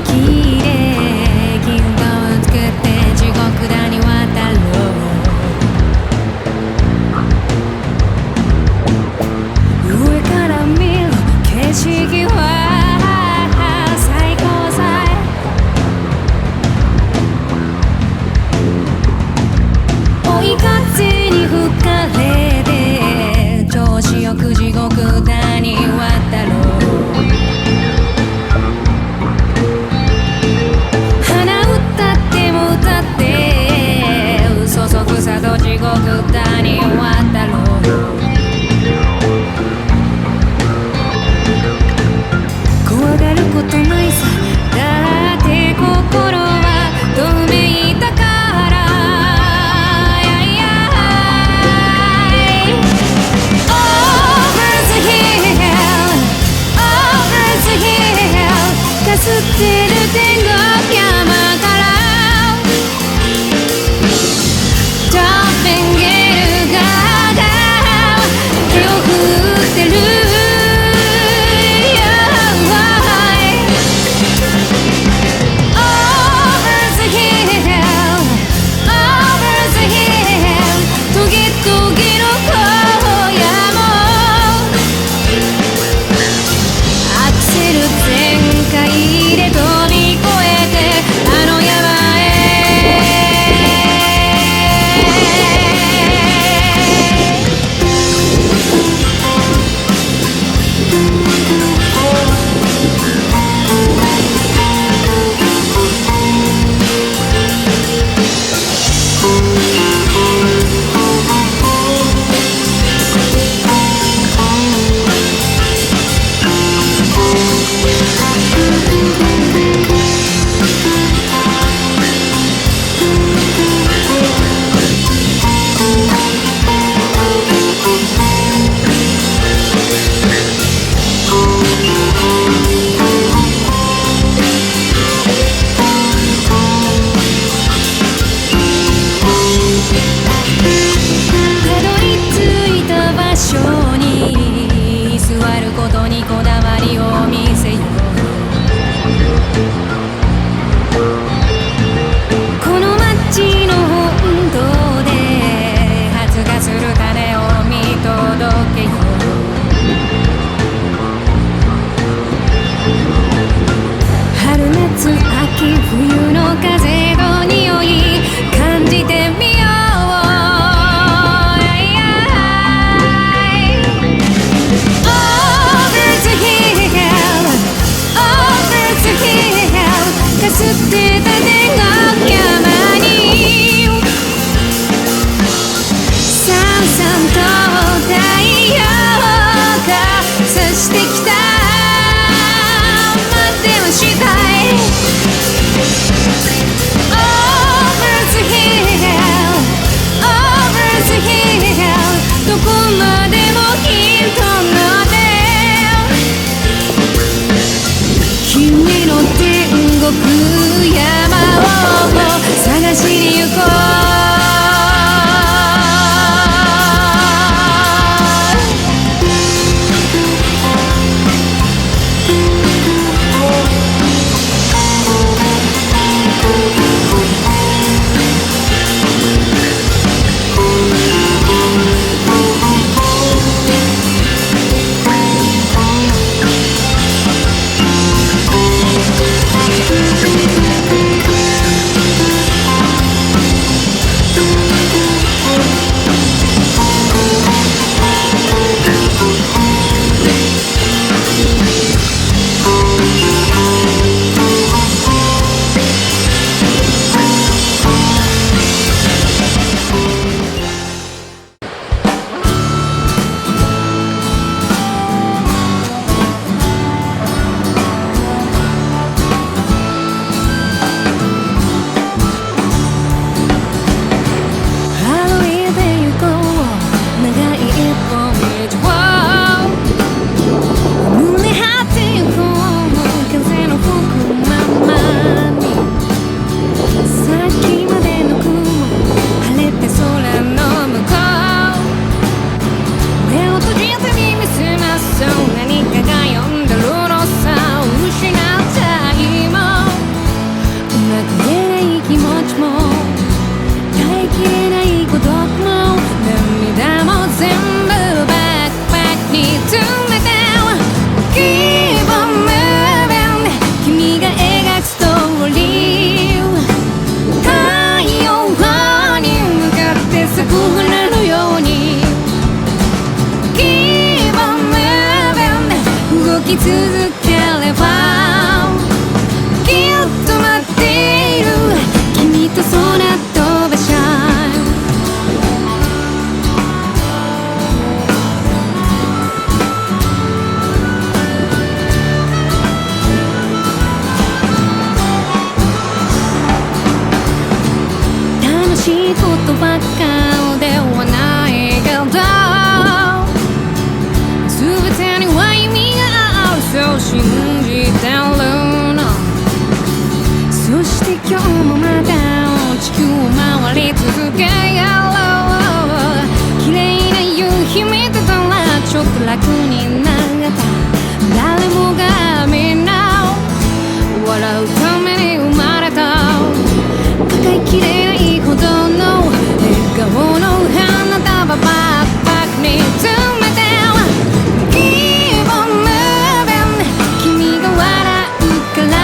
木で銀河を作って地獄だに渡ろう。上から見る景色は最高さ。追い風に吹かれて調子よく地獄だに渡ろう。鼻歌っても歌って嘘そくさと地獄だに渡ろう。怖がることないさ、だって心は透明だから。かすってる天国山からトッペンゲルが手を振ってる。君の天国山を今日もまた地球を回り続けよう。綺麗な夕日見てたらちょっと楽になった。誰もがみんな笑うために生まれた。抱えきれないほどの笑顔の花束バックに詰めて Keep on moving 君が笑うから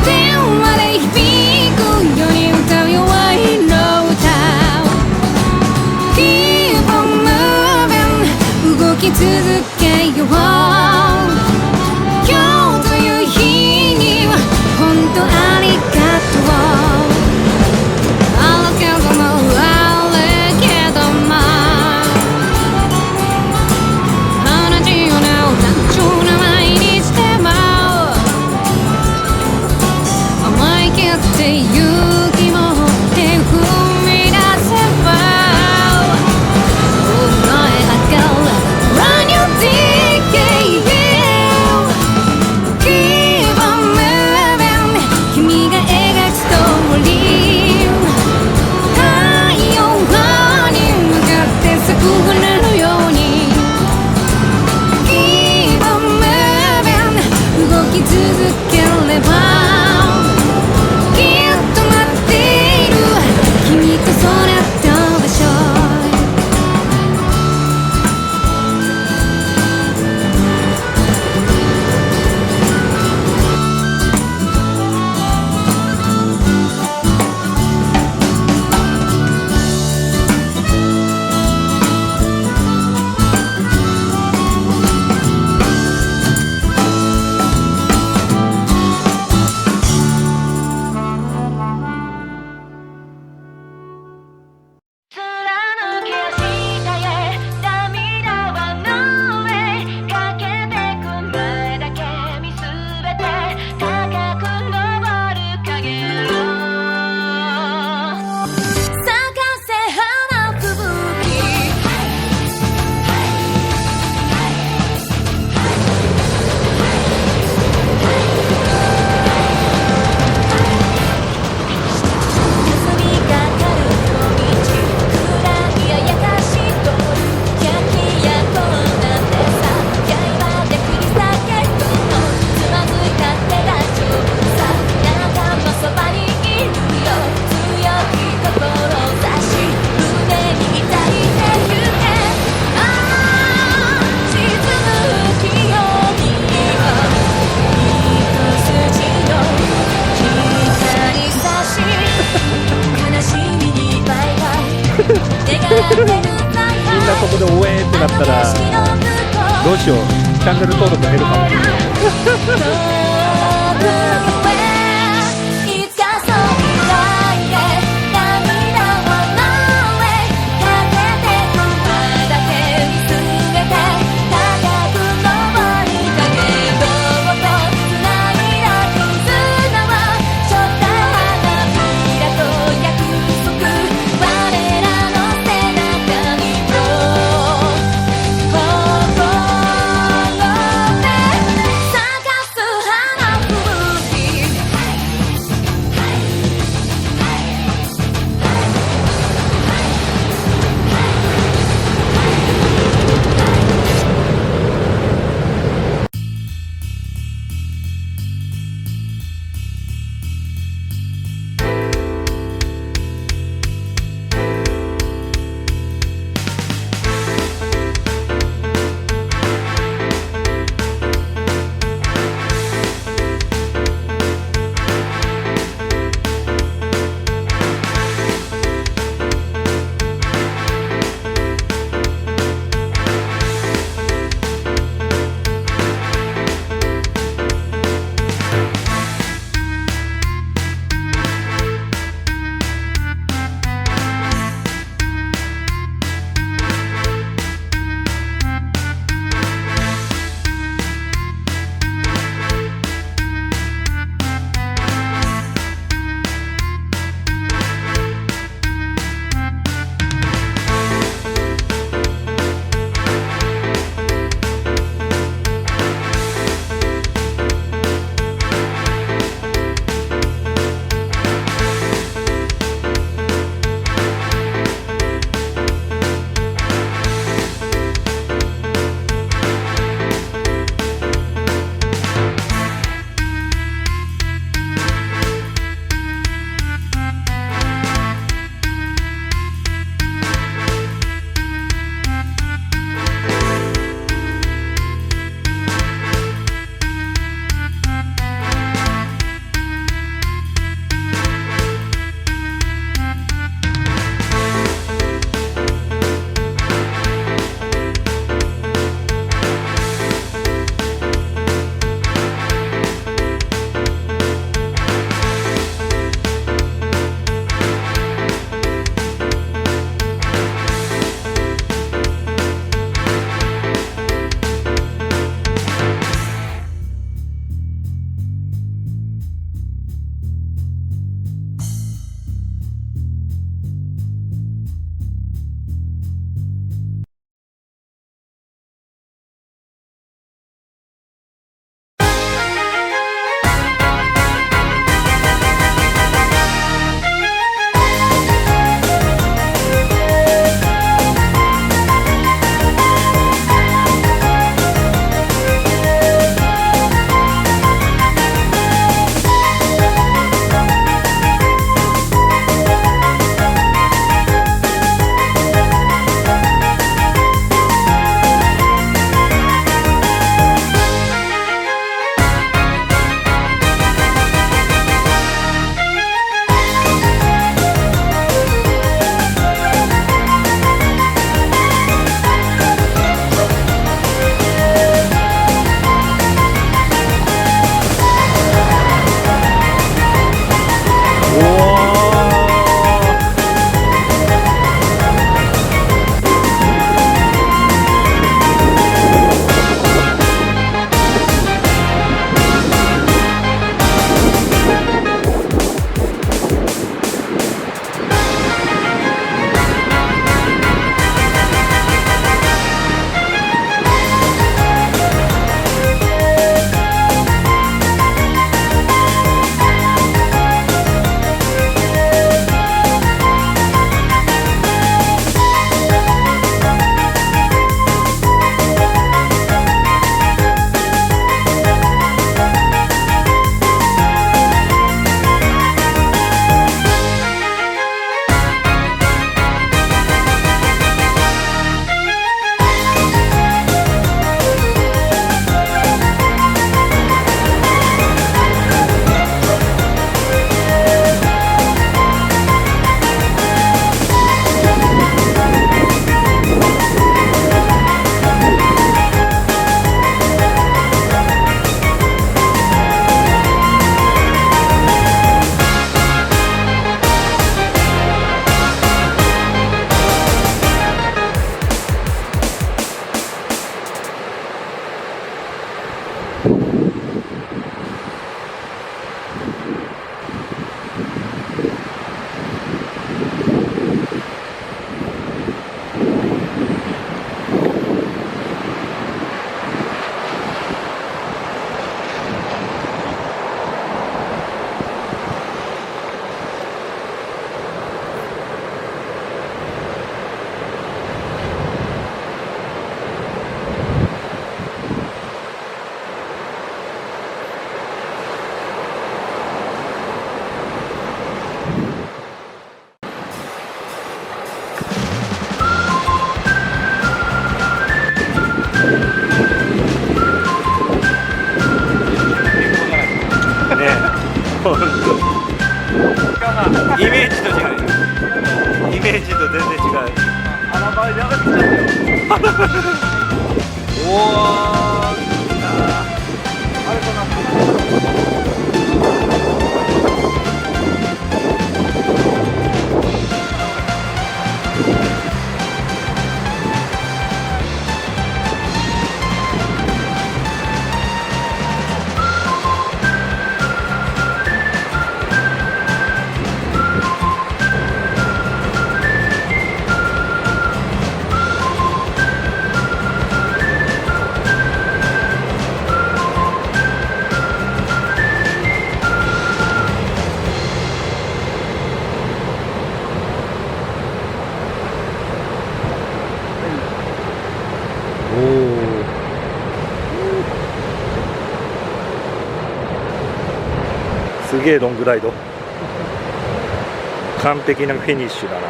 電話で響くように歌うよ愛の歌 Keep on moving 動き続けよう。今日という日には本当ありがとう。あるけどもあるけども同じような単純な毎日でも思い切って勇気持って踏み出せば Oh my God Run your decade Keep on moving 君が描くストーリー太陽に向かって咲く花のように Keep on moving 動き続ければきっと待っている君とそれと場所貫け下へ涙はの上かけてく前だけ見つめて高く昇る影を咲かせ花吹雪霞みかかる夜道暗いあやかし通る焼きやこうなんてさ刃で繰り裂けるのつまずいたって大丈夫さあなたもそばにいるよ強い志胸に抱いてゆけああ沈む清にも一筋の光差し悲しみにバイバイ願ってるみんなそこで応援ってなったらどうしようチャンネル登録減るかも。いつかそう開いて涙をの上かけてく前だけ見つめて高く昇り影どうと繋いだ絆はちょっと花びらと約束我らの背中にも心で咲かす花イメージと違う。イメージと全然違う。穴場で上がってきたんだよ。おお、あれかな。すげえロングライド。完璧なフィニッシュだな。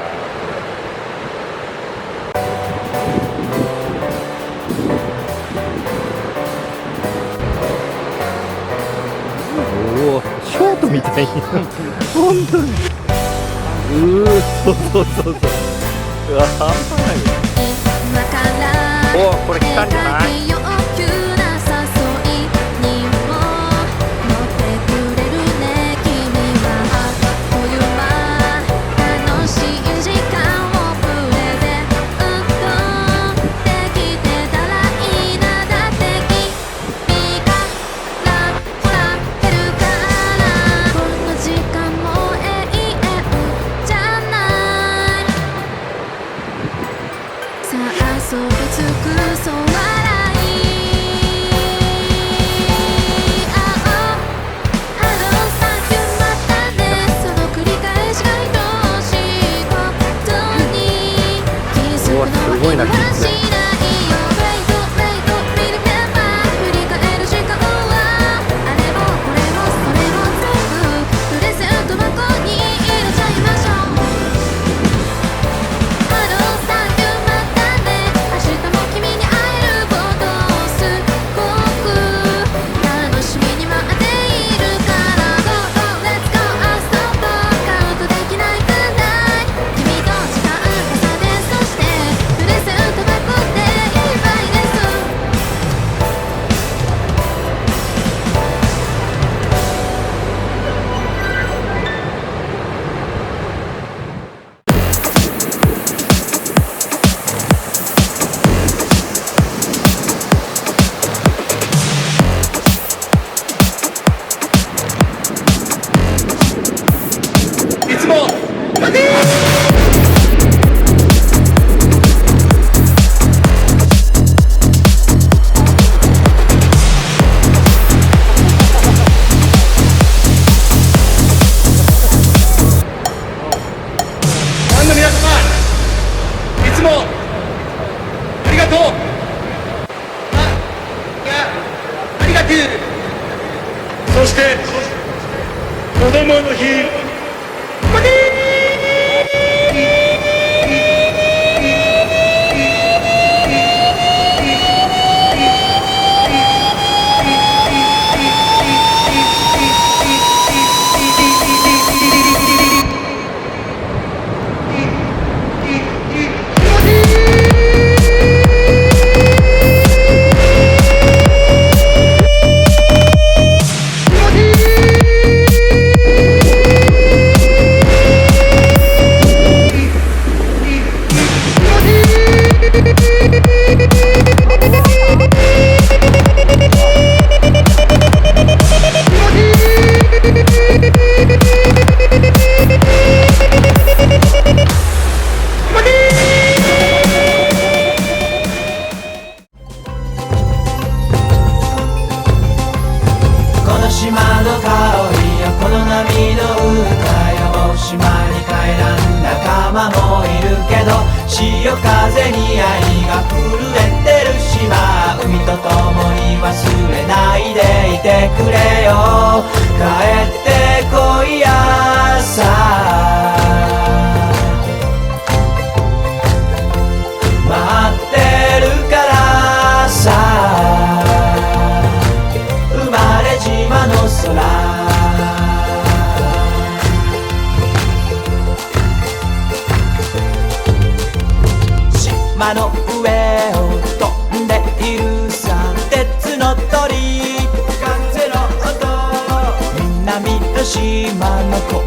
おお、ショートみたいに本当にそうそうそうそう、うわ、半端ないよ。おお、これ来たんじゃない？すごいな、キッズ。そして子供の日、島の香りよこの波の歌よ、もう島に帰らん仲間もいるけど、潮風に愛が震えてる島、海と共に忘れないでいてくれよ、帰ってこいやさ、待ってるからさ、生まれ島の空島の上を飛んでいるさ鉄の鳥風の音南の島の声